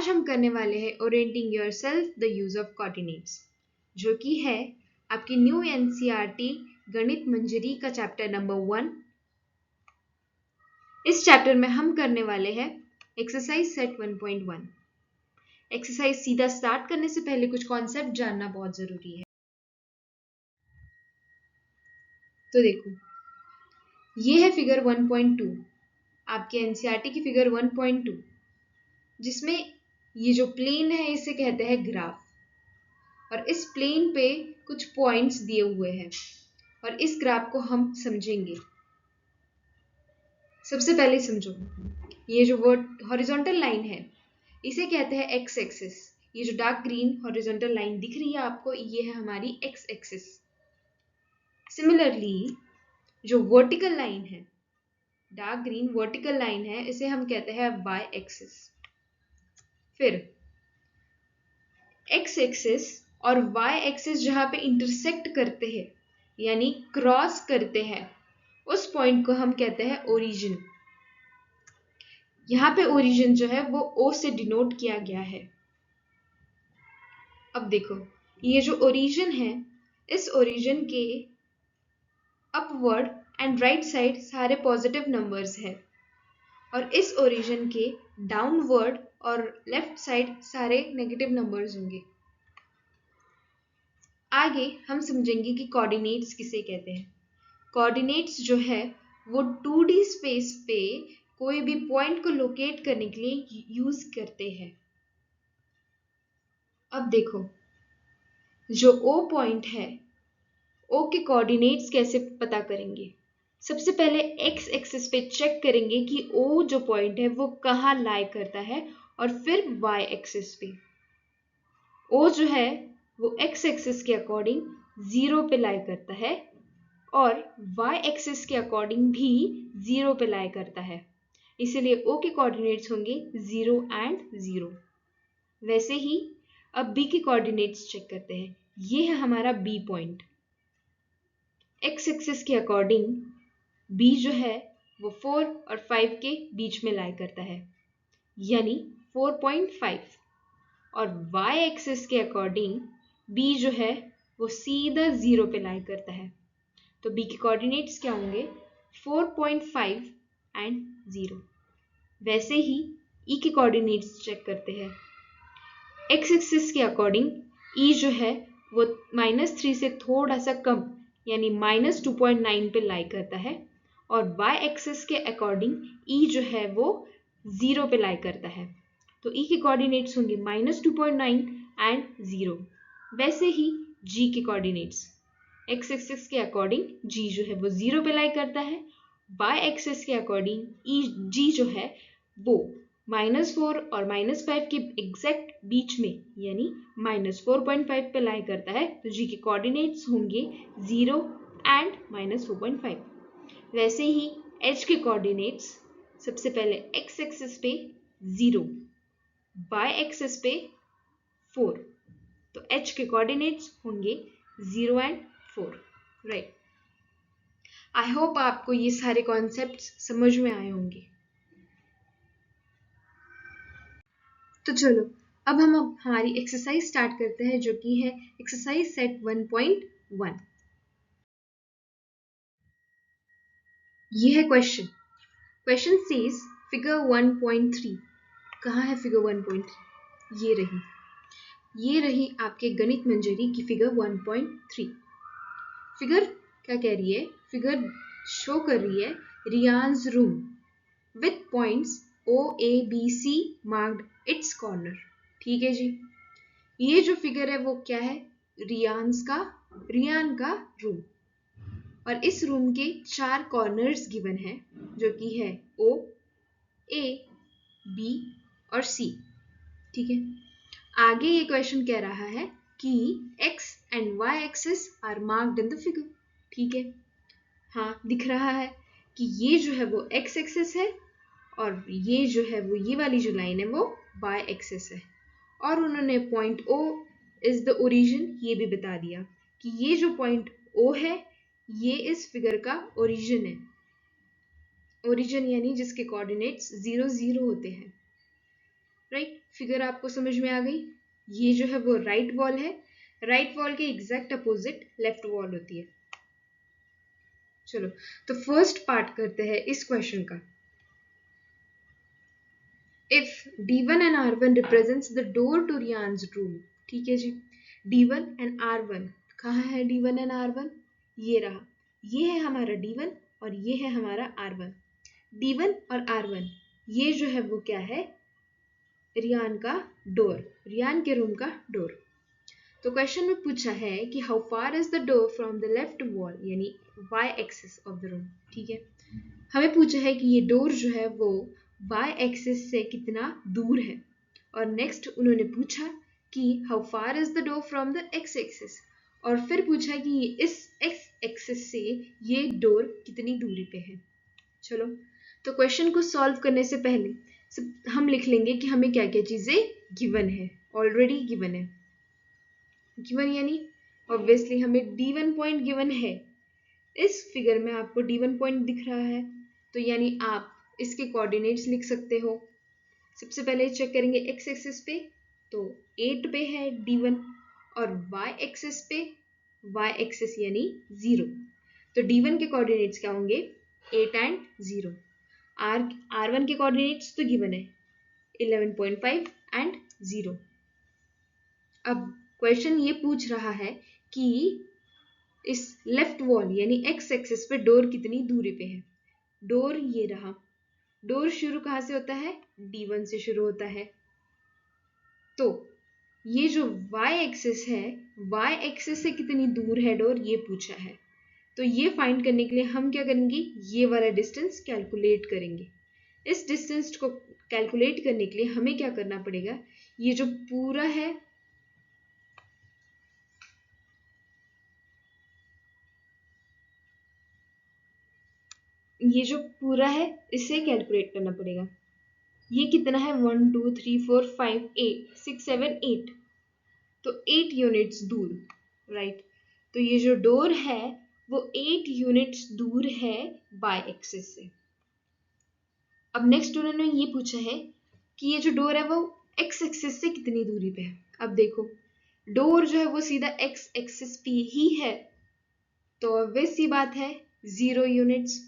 आज हम करने वाले हैं orienting yourself the use of coordinates, जो कि है आपकी न्यू एनसीईआरटी गणित मंजरी का चैप्टर नंबर 1। इस चैप्टर में हम करने वाले हैं एक्सरसाइज सेट 1.1। एक्सरसाइज सीधा स्टार्ट करने से पहले कुछ कॉन्सेप्ट जानना बहुत जरूरी है। तो देखो, ये है फिगर 1.2, आपके एनसीईआरटी की फिगर 1.2, जिसमें ये जो प्लेन है इसे कहते हैं ग्राफ, और इस प्लेन पे कुछ पॉइंट्स दिए हुए हैं और इस ग्राफ को हम समझेंगे। सबसे पहले समझो, ये जो हॉरिजॉन्टल लाइन है इसे कहते हैं एक्स एक्सिस। ये जो डार्क ग्रीन हॉरिजॉन्टल लाइन दिख रही है आपको, ये है हमारी एक्स एक्सिस। सिमिलरली जो वर्टिकल लाइन है, डार्क ग्रीन वर्टिकल लाइन है, इसे हम कहते हैं वाई एक्सिस। फिर एक्स एक्सिस और वाई एक्सिस जहां पे इंटरसेक्ट करते हैं यानी क्रॉस करते हैं, उस पॉइंट को हम कहते हैं ओरिजिन। यहां पे ओरिजिन जो है वो ओ से डिनोट किया गया है। अब देखो, ये जो ओरिजिन है, इस ओरिजिन के अपवर्ड एंड राइट साइड सारे पॉजिटिव नंबर्स है, और इस ओरिजिन के डाउनवर्ड और लेफ्ट साइड सारे नेगेटिव नंबर्स होंगे। आगे हम समझेंगे कि कोऑर्डिनेट्स किसे कहते हैं। कोऑर्डिनेट्स जो है वो 2D स्पेस पे कोई भी पॉइंट को लोकेट करने के लिए यूज करते हैं। अब देखो, जो O पॉइंट है, O के कोऑर्डिनेट्स कैसे पता करेंगे। सबसे पहले एक्स एक्सिस पे चेक करेंगे कि O जो पॉइंट है वो कहाँ लाई करता है, और फिर वाई एक्सिस पे O जो है वो एक्स एक्सिस के अकॉर्डिंग 0 पे लाई करता है, और y एक्सिस के अकॉर्डिंग भी 0 पे लाई करता है। इसीलिए O के कोऑर्डिनेट्स होंगे 0 एंड 0। वैसे ही अब B के कोऑर्डिनेट्स चेक करते हैं। ये है हमारा B पॉइंट। x एक्सिस के अकॉर्डिंग B जो है वो 4 और 5 के बीच में लाई करता है, यानी 4.5, और y एक्सिस के अकॉर्डिंग B जो है वो सीधा 0 पे लाई करता है। तो B के कोऑर्डिनेट्स क्या होंगे, 4.5 एंड 0। वैसे ही E के कोऑर्डिनेट्स चेक करते हैं। X एक्सिस के अकॉर्डिंग E जो है वो -3 से थोड़ा सा कम यानी -2.9 पे लाई करता है, और Y एक्सिस के अकॉर्डिंग E जो है वो 0 पे लाई करता है। तो E के कोऑर्डिनेट्स होंगे -2.9 एंड 0। वैसे ही G के कोऑर्डिनेट्स, एक्स एक्सिस के अकॉर्डिंग G जो है वो 0 पे लाई करता है, y एक्सिस के अकॉर्डिंग G जो है वो -4 और -5 के एग्जैक्ट बीच में यानी -4.5 पे लाई करता है। तो G के कोऑर्डिनेट्स होंगे 0 एंड -4.5। वैसे ही H के कोऑर्डिनेट्स, सबसे पहले एक्स एक्सिस पे 0, y एक्सिस पे 4, तो H के कोऑर्डिनेट्स होंगे 0 एंड 4। राइट। आई होप आपको ये सारे कॉन्सेप्ट्स समझ में आए होंगे। तो चलो अब हम हमारी एक्सरसाइज स्टार्ट करते हैं, जो कि है एक्सरसाइज सेट 1.1। ये है क्वेश्चन। Question says figure 1.3। कहाँ है फिगर 1.3? ये रही आपके गणित मंजरी की फिगर 1.3। फिगर क्या कह रही है? फिगर शो कर रही है Ryan's room with points O A B C marked its corner. ठीक है जी, ये जो फिगर है वो क्या है? रियान का रूम, और इस रूम के 4 कॉर्नर्स गिवन है, जो कि है O, A, B और C। ठीक है, आगे ये क्वेश्चन कह रहा है कि x and y axis are marked in the figure. ठीक है, हाँ दिख रहा है कि ये जो है वो x एक्सिस है, और ये जो है वो ये वाली जो लाइन है वो y एक्सिस है, और उन्होंने point O is the origin ये भी बता दिया कि ये जो पॉइंट O है ये इस फिगर का ओरिजिन है। ओरिजिन यानी जिसके कोऑर्डिनेट्स 0 0 होते हैं। राइट, फिगर आपको समझ में आ गई? ये जो है वो राइट वॉल है, राइट वॉल के एग्जैक्ट अपोजिट लेफ्ट वॉल होती है। चलो तो फर्स्ट पार्ट करते हैं इस क्वेश्चन का। If D1 and R1 represents the door to Rian's room, ठीक है जी। D1 and R1, कहाँ है D1 and R1? ये रहा, ये है हमारा D1 और ये है हमारा R1। D1 और R1 ये जो है वो क्या है? रियान का डोर, रियान के रूम का डोर। तो क्वेश्चन में पूछा है कि how far is the door from the left wall, यानी y axis of the room. ठीक है, हमें पूछा है कि ये डोर जो है वो y एक्सिस से कितना दूर है, और नेक्स्ट उन्होंने पूछा कि how far is the door from the x axis, और फिर पूछा कि इस x एक्सिस से ये डोर कितनी दूरी पे है। चलो तो क्वेश्चन को सॉल्व करने से पहले हम लिख लेंगे कि हमें क्या क्या चीजें गिवन है, ऑलरेडी गिवन है। गिवन यानी ऑब्वियसली हमें D1 पॉइंट गिवन है, इस फिगर में आपको D1 पॉइंट दिख रहा है, तो यानी आप इसके कोऑर्डिनेट्स लिख सकते हो। सबसे पहले चेक करेंगे x एक्सिस पे, तो 8 पे है D1, और y एक्सिस पे, y एक्सिस यानी 0, तो D1 के कोऑर्डिनेट्स क्या होंगे? 8 एंड 0। R1 के कोऑर्डिनेट्स तो गिवन है 11.5 एंड 0। अब क्वेश्चन ये पूछ रहा है कि इस लेफ्ट वॉल यानी x एक्सिस पे डोर कितनी दूरी पे है। डोर ये रहा, डोर शुरू कहाँ से होता है? D1 से शुरू होता है। तो ये जो y एक्सिस है, y एक्सिस से कितनी दूर है डोर, ये पूछा है। तो ये फाइंड करने के लिए हम क्या करेंगे? ये वाला डिस्टेंस कैलकुलेट करेंगे। इस डिस्टेंस को कैलकुलेट करने के लिए हमें क्या करना पड़ेगा? ये जो पूरा है, ये जो पूरा है इसे कैलकुलेट करना पड़ेगा। ये कितना है? 1 2 3 4 5 8 6 7 8, तो 8 यूनिट्स दूर, राइट। तो ये जो डोर है वो 8 यूनिट्स दूर है बाय एक्सिस से। अब नेक्स्ट उन्होंने ये पूछा है कि ये जो डोर है वो एक्स एक्सिस से कितनी दूरी पे है। अब देखो डोर जो है वो सीधा एक्स एक्सिस पे ही है, तो ऑब्वियस सी बात है 0 यूनिट्स,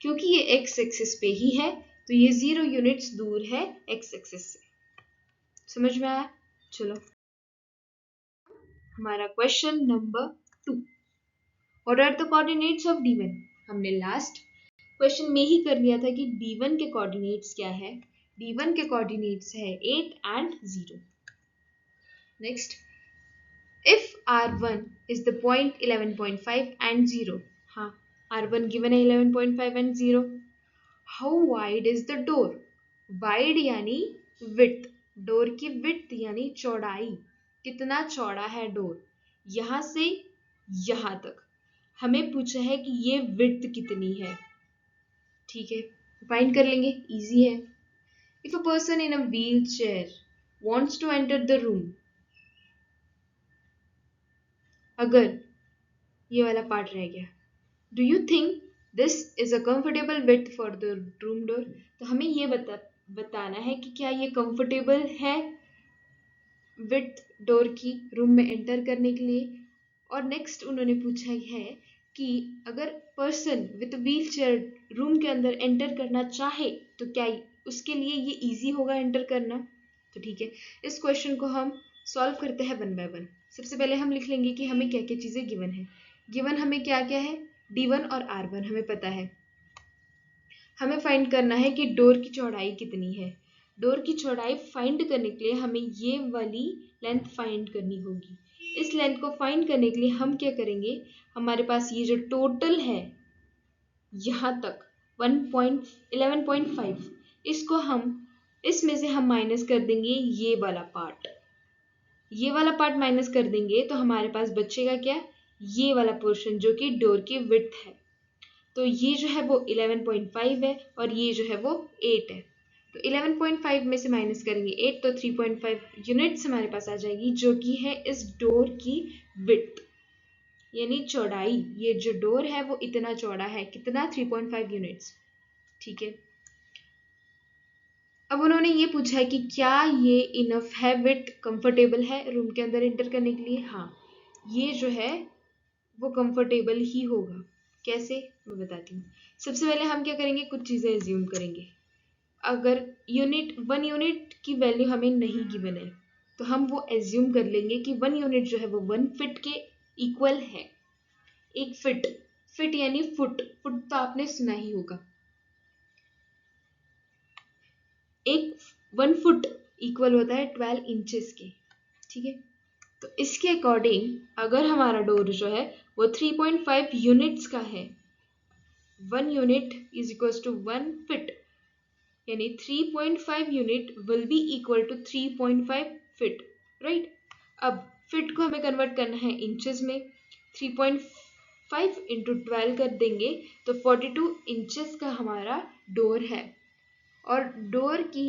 क्योंकि ये एक्स एक्सिस पे ही है तो ये 0 यूनिट्स दूर है एक्स एक्सिस से। समझ में आया? चलो हमारा question number 2, what are the coordinates of D1। हमने लास्ट क्वेश्चन में ही कर लिया था कि D1 के कोऑर्डिनेट्स क्या है। D1 के कोऑर्डिनेट्स है 8 and 0। Next, if R1 is the point 11.5 and 0, हाँ R1 given है 11.5 and 0, how wide is the door? Wide यानी width, डोर की width यानी चौड़ाई, कितना चौड़ा है डोर यहाँ से यहाँ तक। हमें पूछा है कि ये width कितनी है। ठीक है, फाइंड कर लेंगे, इजी है। If a person in a wheelchair wants to enter the room, अगर ये वाला पार्ट रह गया, do you think this is a comfortable with for the room door. तो हमें ये बताना है कि क्या ये कंफर्टेबल है विथ डोर की रूम में एंटर करने के लिए। और नेक्स्ट उन्होंने पूछा है कि अगर person with wheel chair room के अंदर एंटर करना चाहे तो क्या उसके लिए ये इजी होगा एंटर करना। तो ठीक है, इस क्वेश्चन को हम सॉल्व करते हैं वन बाय वन। सबसे पहले हम लिख लेंगे कि हमें क्या क्या चीज़ें गिवन है। गिवन हमें क्या क्या है? D1 और R1 हमें पता है। हमें फाइंड करना है कि डोर की चौड़ाई कितनी है। डोर की चौड़ाई फाइंड करने के लिए हमें ये वाली लेंथ फाइंड करनी होगी। इस लेंथ को फाइंड करने के लिए हम क्या करेंगे? हमारे पास ये जो टोटल है यहाँ तक 11.5, इसको हम इसमें से हम माइनस कर देंगे ये वाला पार्ट। ये वाला पार्ट माइनस कर देंगे तो हमारे पास बचेगा क्या? ये वाला पोर्शन जो कि डोर की विड्थ है। तो ये जो है वो 11.5 है और ये जो है वो 8 है। तो 11.5 में से माइनस करेंगे 8 तो 3.5 यूनिट्स हमारे पास आ जाएगी, जो कि है इस डोर की विड्थ यानी चौड़ाई। ये जो डोर है वो इतना चौड़ा है, कितना? 3.5 यूनिट्स। ठीक है, अब उन्होंने ये पूछा है कि क्या ये इनफ है, विड्थ कंफर्टेबल है रूम के अंदर एंटर करने के लिए। हाँ, ये जो है वो कंफर्टेबल ही होगा। कैसे, मैं बताती हूँ। सबसे पहले हम क्या करेंगे, कुछ चीज़ें एज्यूम करेंगे। अगर यूनिट 1 यूनिट की वैल्यू हमें नहीं गिवन है तो हम वो एज्यूम कर लेंगे कि 1 यूनिट जो है वो 1 फीट के इक्वल है। एक फिट, फिट यानी फुट, फुट तो आपने सुना ही होगा। एक 1 फुट इक्वल होता है 12 इंचेस के, ठीक है। तो इसके अकॉर्डिंग अगर हमारा डोर जो है वो 3.5 यूनिट्स का है, 1 unit is equal to 1 feet, यानी 3.5 unit will be equal to 3.5 feet, right. अब फिट को हमें कन्वर्ट करना है इंचेस में, 3.5 इंटू 12 कर देंगे तो 42 इंचेस का हमारा डोर है। और डोर की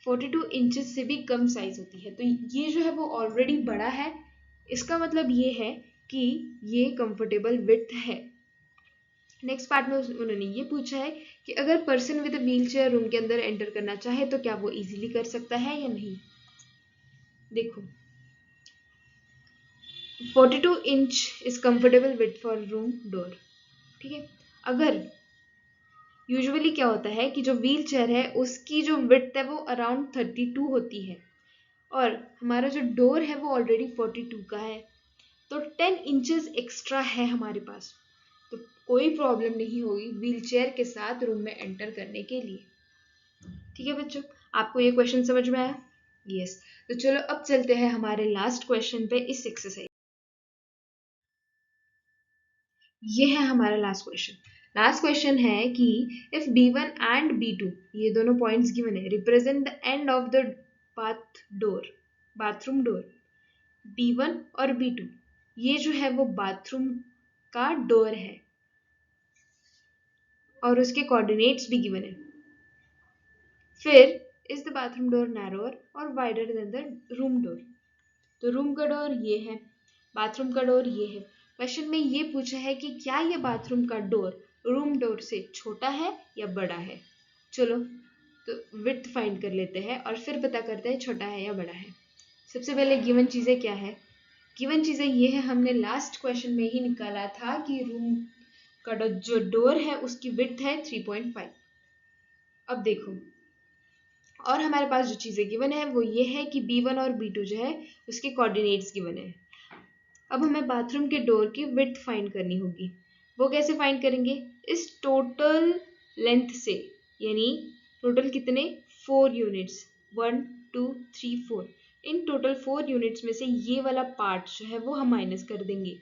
42 इंचेस से भी कम साइज होती है, तो ये जो है वो ऑलरेडी बड़ा है। इसका मतलब ये है कि ये कंफर्टेबल विड्थ है। नेक्स्ट पार्ट में उन्होंने ये पूछा है कि अगर person with wheel chair room के अंदर एंटर करना चाहे तो क्या वो इजीली कर सकता है या नहीं। देखो, 42 inch is comfortable width for room door, ठीक है। अगर यूजुअली क्या होता है कि जो व्हील चेयर है उसकी जो विड्थ है वो अराउंड 32 होती है और हमारा जो डोर है वो ऑलरेडी 42 का है, तो 10 इंचेस एक्स्ट्रा है हमारे पास, तो कोई प्रॉब्लम नहीं होगी व्हील चेयर के साथ रूम में एंटर करने के लिए। ठीक है बच्चों, आपको ये क्वेश्चन समझ में आया? यस। तो चलो अब चलते हैं हमारे लास्ट क्वेश्चन पे इस एक्सरसाइज। ये है हमारा लास्ट क्वेश्चन। लास्ट क्वेश्चन है कि इफ B1 एंड B2, ये दोनों पॉइंट्स गिवन है, represent the end of the bathroom door. B1 और B2 ये जो है वो बाथरूम का डोर है और उसके कोऑर्डिनेट्स भी गिवन है। फिर is the bathroom door narrower और wider than the room door. तो रूम का डोर ये है, बाथरूम का डोर ये है। क्वेश्चन में ये पूछा है कि क्या ये बाथरूम का डोर रूम डोर से छोटा है या बड़ा है। चलो तो विड्थ फाइंड कर लेते हैं और फिर पता करते हैं छोटा है या बड़ा है। सबसे पहले गिवन चीज़ें क्या है, गिवन चीज़ें ये है, हमने लास्ट क्वेश्चन में ही निकाला था कि रूम का जो डोर है उसकी विड्थ है 3.5। अब देखो, और हमारे पास जो चीज़ें गिवन है वो ये है कि B1 और B2 जो है उसके कोऑर्डिनेट्स गिवन है। अब हमें बाथरूम के डोर की विड्थ फाइंड करनी होगी। वो कैसे फाइंड करेंगे, इस टोटल लेंथ से, यानी टोटल कितने 4 यूनिट्स, 1 2 3 4, इन टोटल 4 यूनिट्स में से ये वाला पार्ट जो है वो हम माइनस कर देंगे।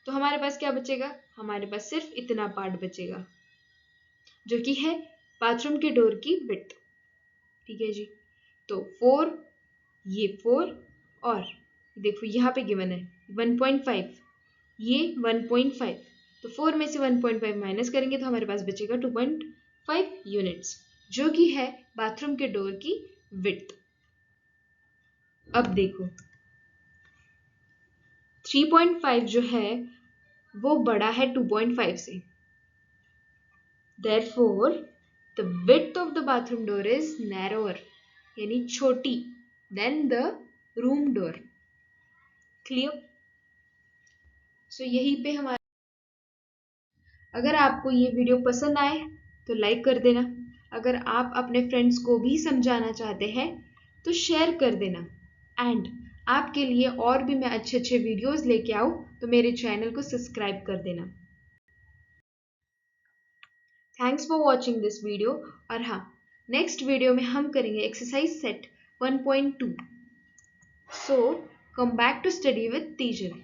तो हमारे पास क्या बचेगा, हमारे पास सिर्फ इतना पार्ट बचेगा जो कि है बाथरूम के डोर की विड्थ। ठीक है जी, तो 4, ये 4 और देखो यहाँ पे गिवन है 1.5, ये 1.5, तो 4 में से 1.5 माइनस करेंगे तो हमारे पास बचेगा 2.5 यूनिट्स जो कि है बाथरूम के डोर की विड्थ। अब देखो 3.5 जो है वो बड़ा है 2.5 से, therefore the width of the bathroom door is narrower, यानी छोटी than the room door। Clear? So यहीं पे हमारा, अगर आपको ये वीडियो पसंद आए तो लाइक कर देना। अगर आप अपने फ्रेंड्स को भी समझाना चाहते हैं तो शेयर कर देना। एंड आपके लिए और भी मैं अच्छे अच्छे वीडियोस लेके आऊँ तो मेरे चैनल को सब्सक्राइब कर देना। Thanks for watching this video. और हाँ, नेक्स्ट वीडियो में हम करेंगे exercise set 1.2। So come back to study with teacher.